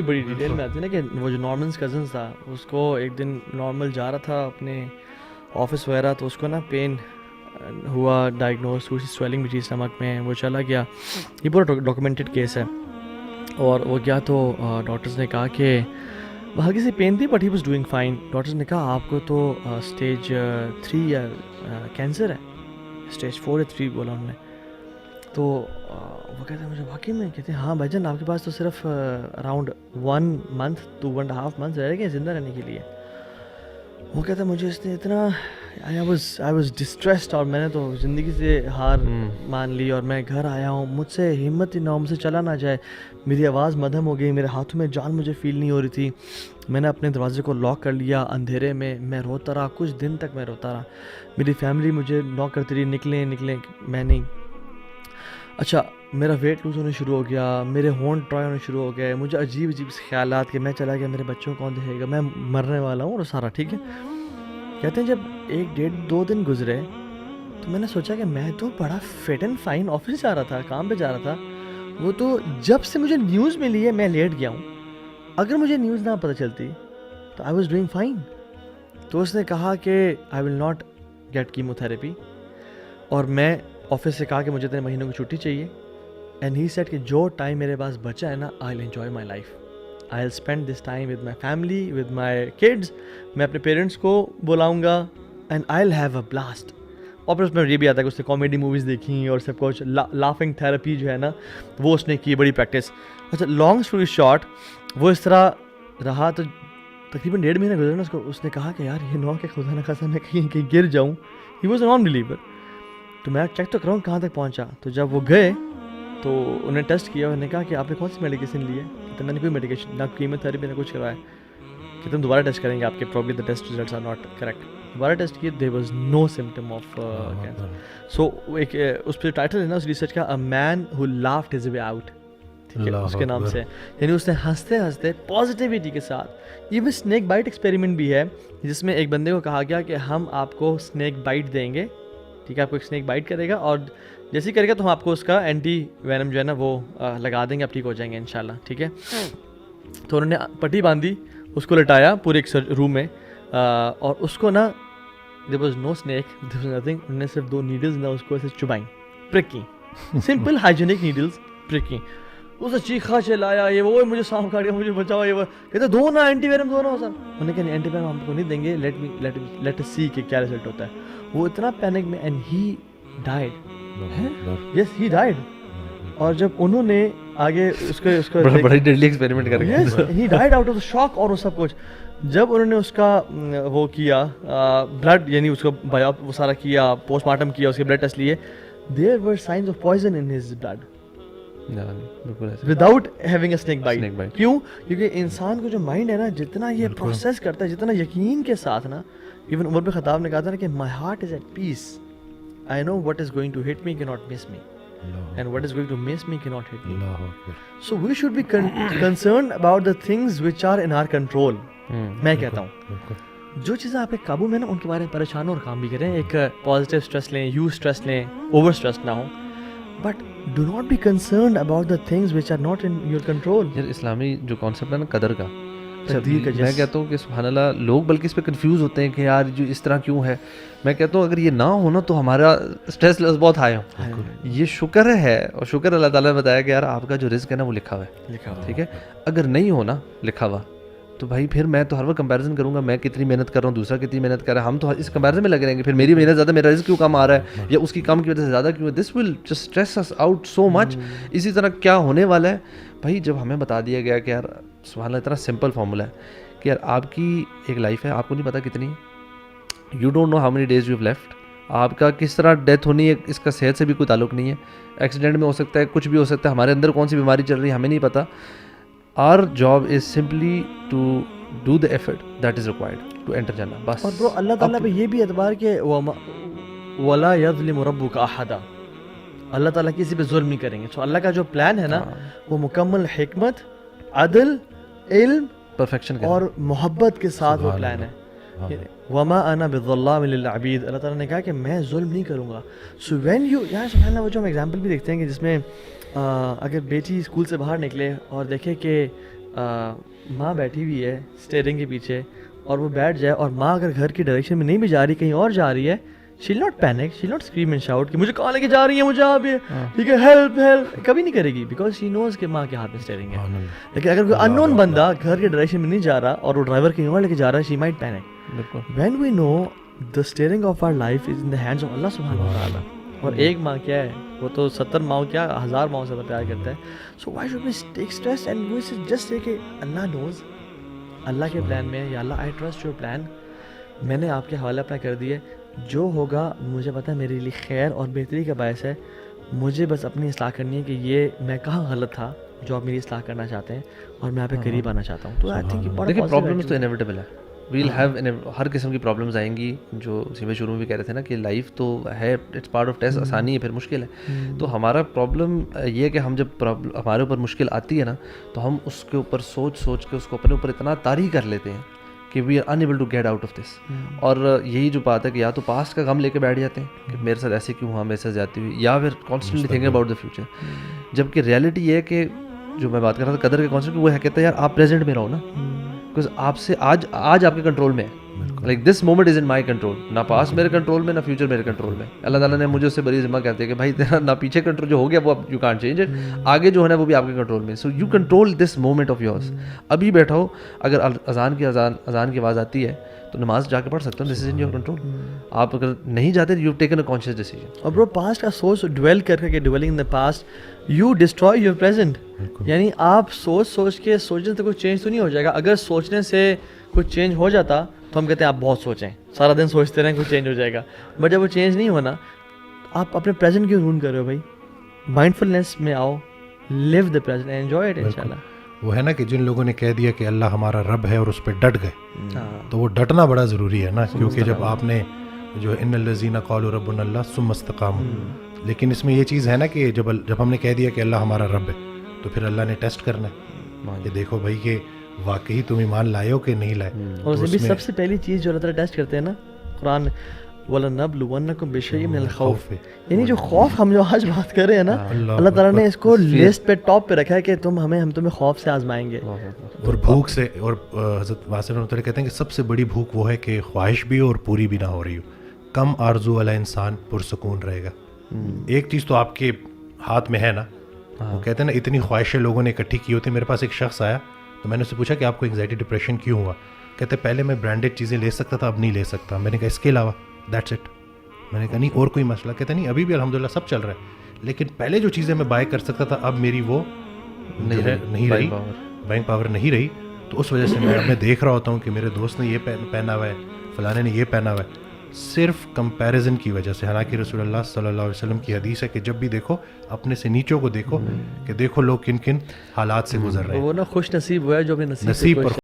بڑی ڈیٹیل میں آتی ہے نا کہ وہ جو نارمنس کزنس تھا اس کو ایک دن نارمل جا رہا تھا اپنے آفس وغیرہ, تو اس کو نا پین ہوا, ڈائگنوز, تھوڑی سی سویلنگ بھی تھی اسٹمک میں, وہ چلا گیا. یہ پورا ڈاکومنٹڈ کیس ہے. اور وہ گیا تو ڈاکٹرز نے کہا کہ ہلکی سی پین تھی but he was doing fine. Doctors نے کہا آپ کو تو اسٹیج 3 یا کینسر ہے, اسٹیج 4 یا 3 بولا انہوں نے. تو وہ کہتے ہیں مجھے واقعی میں, کہتے ہیں ہاں بھائی جان آپ کے پاس تو صرف اراؤنڈ 1 month to 1.5 months رہ گئے زندہ رہنے کے لیے. وہ کہتا ہے مجھے اس نے اتنا I was distressed, اور میں نے تو زندگی سے ہار مان لی, اور میں گھر آیا ہوں, مجھ سے ہمت ہی نہ ہو, مجھ سے چلا نہ جائے, میری آواز مدھم ہو گئی, میرے ہاتھوں میں جان مجھے فیل نہیں ہو رہی تھی. میں نے اپنے دروازے کو لاک کر لیا اندھیرے میں روتا رہا, کچھ دن تک میں روتا رہا. میری فیملی مجھے ناک کرتی رہی نکلیں, میں نہیں. اچھا میرا ویٹ لوز ہونے شروع ہو گیا, میرے ہونٹ ڈرائی ہونے شروع ہو گئے, مجھے عجیب خیالات کہ میں چلا گیا میرے بچوں کو کون دیکھے گا, میں مرنے والا ہوں, اور سارا ٹھیک ہے. کہتے ہیں جب 1-1.5-2 دن گزرے تو میں نے سوچا کہ میں تو بڑا فٹ اینڈ فائن آفس جا رہا تھا, کام پہ جا رہا تھا. وہ تو جب سے مجھے نیوز ملی ہے میں لیٹ گیا ہوں, اگر مجھے نیوز نہ پتہ چلتی تو آئی واز ڈوئنگ فائن. تو اس نے کہا کہ I will not get chemotherapy, اور میں آفس سے کہا کہ مجھے 3 مہینوں کی چھٹی چاہیے. اینڈ ہی سیڈ کہ جو ٹائم میرے پاس بچا ہے نا, I will enjoy my life, I will spend this time with my family, with my kids. میں اپنے پیرنٹس کو بلاؤں گا and I will have a blast. اور پھر اس میں یہ بھی آتا ہے کہ اس نے کامیڈی موویز دیکھی اور سب کچھ, لافنگ تھراپی جو ہے نا وہ اس نے کی, بڑی پریکٹس. اچھا لانگ اسٹوری شارٹ, وہ اس طرح رہا تو تقریباً 1.5 مہینہ گزرا نا. اس نے کہا کہ یار یہ نو کہ خدا نہ خاصا میں کہیں گر جاؤں. He was a non believer. تو میں چیک تو کراؤں کہاں تک پہنچا. تو جب وہ گئے تو انہوں نے ٹیسٹ کیا, انہوں نے کہا کہ آپ نے کون سی میڈیکیشن لی ہے. کہ میں نے کوئی میڈیکیشن نہ کیمو تھراپی نہ کچھ کروایا. کہ تم دوبارہ ٹیسٹ کریں گے, آپ کے probably the test results are not correct. دوبارہ ٹیسٹ کیے, there was no symptom of cancer. So ایک اس پہ ٹائٹل ہے نا اس ریسرچ کا, a man who laughed his way out, ٹھیک ہے اس کے نام سے. یعنی اس نے ہنستے ہنستے پازیٹیوٹی کے ساتھ. ایون اسنیک بائٹ ایکسپیریمنٹ بھی ہے جس میں ایک بندے کو کہا گیا کہ ہم آپ کو اسنیک بائٹ دیں گے, ٹھیک ہے, آپ کو ایک اسنیک بائٹ کرے گا اور جیسے ہی کرے گا تو ہم آپ کو اس کا اینٹی وینم جو ہے نا وہ لگا دیں گے, آپ ٹھیک ہو جائیں گے انشاءاللہ, ٹھیک ہے. تو انہوں نے پٹی باندھی, اس کو لٹایا پورے ایک روم میں, اور اس کو نا there was no snake, there was nothing. انہوں نے صرف 2 نیڈلز نا اس کو ایسے چبائیں, prick, simple hygienic needles, prick. اسے چیخا چلایا, یہ وہ مجھے سانپ کاٹ گیا, مجھے بچاؤ, یہ وہ. کہتے دو نا اینٹی ویرم دو نا سر. انہوں نے کہا اینٹی ویرم ہم کو نہیں دیں گے, لیٹ اس سی کہ کیا رزلٹ ہوتا ہے. وہ اتنا پینک میں, and he died. Yes he died. اور جب انہوں نے آگے اس کو بڑا ڈیڈلی ایکسپیریمنٹ کر گیا, ہی ڈائیڈ آؤٹ آف شاک اور وہ سب کچھ. جب انہوں نے اس کا وہ کیا بلڈ, یعنی اس کو وہ سارا کیا, پوسٹ مارٹم کیا, اس کے بلڈ ٹیسٹ لیے, there were signs of poison in his blood without having a snake bite. کیوں؟ کیونکہ انسان کو جو مائنڈ ہے نا, جتنا یہ پروسیس کرتا ہے, جتنا یقین کے ساتھ نا, ایون عمر بن خطاب نے کہا تھا نا کہ my heart is at peace, I know what is going to hit me کی not miss me, and what is going to miss me cannot hit me. So we should be concerned about the things which are in our control. میں کہتا ہوں جو چیزیں آپ کے قابو میں نا ان کے بارے میں پریشان اور کام بھی کریں. ایک پازیٹیو اسٹریس لیں, یو اسٹریس لیں, اوور اسٹریس نہ ہوں, but do not be concerned about the things which are not in your control. یار اسلامی جو کانسیپٹ ہے نا قدر کا, میں کہتا ہوں کہ سبحان اللہ, لوگ بلکہ اس پہ کنفیوز ہوتے ہیں کہ یار جو اس طرح کیوں ہے. میں کہتا ہوں اگر یہ نہ ہو نا تو ہمارا اسٹریس لیول بہت ہائی ہو. یہ شکر ہے, اور شکر اللہ تعالیٰ نے بتایا کہ یار آپ کا جو رزق ہے نا وہ لکھا ہوا ہے, ٹھیک ہے. اگر نہیں ہو نا لکھا ہوا تو بھائی پھر میں تو ہر وقت کمپیریزن کروں گا, میں کتنی محنت کر رہا ہوں, دوسرا کتنی محنت کر رہا ہے, ہم تو اس کمپیریزن میں لگے رہیں گے. پھر میری محنت زیادہ, میرا رزق کیوں کم آ رہا ہے, یا اس کی کم کی وجہ سے زیادہ کیوں ہے. This will just stress us out so much. اسی طرح کیا ہونے والا ہے بھائی, جب ہمیں بتا دیا گیا کہ یار سبحان اللہ اتنا سمپل فارمولا ہے کہ یار آپ کی ایک لائف ہے, آپ کو نہیں پتا کتنی ہے, you don't know how many days you have left. آپ کا کس طرح ڈیتھ ہونی ہے اس کا صحت سے بھی کوئی تعلق نہیں ہے, ایکسیڈنٹ میں ہو سکتا ہے, کچھ بھی ہو سکتا ہے, ہمارے اندر کون سی بیماری چل رہی ہے ہمیں نہیں پتا. Our job is simply to do the effort that is required to enter جنہ, بس. اور برو اللہ تعالیٰ پہ یہ بھی اعتبار کہ وَلَا يَظْلِمُ رَبُّكَ أَحَدًا, اللہ تعالیٰ کسی پہ ظلم نہیں کریں گے. تو اللہ کا جو پلان ہے نا وہ مکمل حکمت, عدل, علم, پرفیکشن اور محبت کے ساتھ وہ پلان ہے. وما انا بظلام للعبید, اللہ تعالیٰ نے کہا کہ میں ظلم نہیں کروں گا. سو وین یو, یار سبحان اللہ, وہ جو ہم ایگزامپل بھی دیکھتے ہیں کہ جس میں اگر بیٹی اسکول سے باہر نکلے اور دیکھے کہ ماں بیٹھی ہوئی ہے اسٹیئرنگ کے پیچھے اور وہ بیٹھ جائے اور ماں اگر گھر کی ڈائریکشن میں نہیں بھی جا رہی کہیں اور جا رہی ہے, she will not panic, she will not scream and shout کہ مجھے کہاں لے کے جا رہی ہے, مجھے آپ ٹھیک ہے ہیلپ ہیلپ, کبھی نہیں کرے گی بیکاز شی نوز کہ ماں کے ہاتھ میں اسٹیئرنگ ہے. لیکن اگر کوئی ان نون بندہ گھر کے ڈائریکشن میں نہیں جا رہا اور وہ ڈرائیور کہیں اور لے کے جا رہا ہے, she might panic. When we know the steering of our life is in the hands of Allah subhanahu wa ta'ala. اور ایک ماں کیا ہے, وہ تو 70 ماں کیا 1000 ماں سے پیار کرتا ہے. So why should we take stress and we should just say کہ اللہ knows, اللہ کے پلان میں, یا اللہ I trust your plan, میں نے آپ کے حوالے اپنا کر دیے, جو ہوگا مجھے پتہ ہے میرے لیے خیر اور بہتری کا باعث ہے. مجھے بس اپنی اصلاح کرنی ہے کہ یہ میں کہاں غلط تھا جو آپ میری اصلاح کرنا چاہتے ہیں اور میں آپ کے قریب آنا چاہتا ہوں. تو آئی تھنک دیکھیے پرابلمس تو انیویٹیبل ہے, ویل ہیو ہر قسم کی پرابلمس آئیں گی, جو سیمے شروع میں بھی کہہ رہے تھے نا کہ لائف تو ہے, اٹس پارٹ آف ٹیسٹ, آسانی ہے پھر مشکل ہے. تو ہمارا پرابلم یہ ہے کہ ہم جب ہمارے اوپر مشکل آتی ہے نا تو ہم اس کے اوپر سوچ کے اس کو اپنے اوپر اتنا طاری کر لیتے ہیں کہ we are unable to get out of this. اور یہی جو بات ہے کہ یا تو پاسٹ کا غم لے کے بیٹھ جاتے ہیں کہ میرے ساتھ ایسے کیوں ہوا, میرے ساتھ زیادتی ہوئی, یا پھر constantly thinking about the future. جبکہ ریئلٹی یہ ہے کہ جو میں بات کر رہا تھا قدر کے کانسیپٹ, وہ ہے کہتا ہے یار آپ پریزنٹ میں رہو نا, بیکاز آپ سے آج آپ کے کنٹرول میں ہے. Like this moment is in my control, نہ پاسٹ میرے کنٹرول میں نہ فیوچر میرے کنٹرول میں. اللہ تعالیٰ نے مجھے اس سے بڑی ذمہ کہتے ہیں کہ بھائی تیرا نہ پیچھے کنٹرول جو ہو گیا وہ یو کانٹ چینج اٹ, آگے جو ہونا ہے وہ بھی آپ کے کنٹرول میں. So you control this moment of yours. ابھی بیٹھا ہو, اگر اذان کی آواز آتی ہے تو نماز جا کے پڑھ سکتے ہو, دس از ان یور کنٹرول. آپ اگر نہیں جاتے you taken a conscious decision. اور برو پاسٹ کا سوچ ڈویل کر کے dwelling in the past you destroy your present. یعنی آپ سوچ کے سوچنے سے کوئی چینج تو نہیں ہو جائے گا. اگر سوچنے سے کوئی چینج ہو جاتا تو ہم کہتے ہیں آپ بہت سوچیں, سارا دن سوچتے رہیں کوئی چینج ہو جائے گا. بٹ جب وہ چینج نہیں ہونا, آپ اپنے پریزنٹ کیوں رون کر رہے ہو بھائی؟ مائنڈ فلنس میں آؤ, لیو دا پریزنٹ, انجوائے اٹ انشاءاللہ. وہ ہے نا کہ جن لوگوں نے کہہ دیا کہ اللہ ہمارا رب ہے اور اس پہ ڈٹ گئے, تو وہ ڈٹنا بڑا ضروری ہے نا, کیونکہ جب آپ نے جو ان الذین قالوا ربنا اللہ ثم استقاموا, لیکن اس میں یہ چیز ہے نا کہ جب ہم نے کہہ دیا کہ اللہ ہمارا رب ہے تو پھر اللہ نے ٹیسٹ کرنا ہے کہ دیکھو بھائی کہ واقعی تم ایمان لائے ہو کہ نہیں لائے. اور اس میں سب سے پہلی چیز جو اللہ تعالیٰ ٹیسٹ کرتے ہیں نا, قرآن وَلَنَبْلُوَنَّكُمْ بِشَيْءٍ مِّنَ الْخَوْفِ, یعنی جو خوف ہم جو آج بات کر رہے ہیں نا, اللہ تعالیٰ نے اس کو لسٹ پہ ٹاپ پہ رکھا ہے کہ ہم تمہیں خوف سے آزمائیں گے اور بھوک سے. اور حضرت واسع رحمۃ اللہ کہتے ہیں کہ سب سے بڑی بھوک وہ ہے کہ خواہش بھی ہو اور پوری بھی نہ ہو رہی ہو. کم آرزو والا انسان پرسکون رہے گا. ایک چیز تو آپ کے ہاتھ میں ہے نا, وہ کہتے ہیں نا اتنی خواہشیں لوگوں نے اکٹھی کی ہوتی. میرے پاس ایک شخص آیا تو میں نے اس سے پوچھا کہ آپ کو انگزائٹی ڈپریشن کیوں ہوا؟ کہتے پہلے میں برانڈیڈ چیزیں لے سکتا تھا, اب نہیں لے سکتا. میں نے کہا اس کے علاوہ؟ That's it. میں نے کہا نہیں اور کوئی مسئلہ؟ کہتے نہیں ابھی بھی الحمدللہ سب چل رہا ہے, لیکن پہلے جو چیزیں میں بائی کر سکتا تھا اب میری وہ نہیں رہی, بینک پاور نہیں رہی. تو اس وجہ سے میں دیکھ رہا ہوتا ہوں کہ میرے دوست نے یہ پہنا ہوا ہے, فلانے نے یہ پہنا ہوا ہے, صرف کمپیریزن کی وجہ سے. حالانکہ رسول اللہ صلی اللہ علیہ وسلم کی حدیث ہے کہ جب بھی دیکھو اپنے سے نیچوں کو دیکھو کہ دیکھو لوگ کن کن حالات سے گزر رہے ہیں. وہ نا خوش نصیب ہوا ہے جو اپنے نصیب پر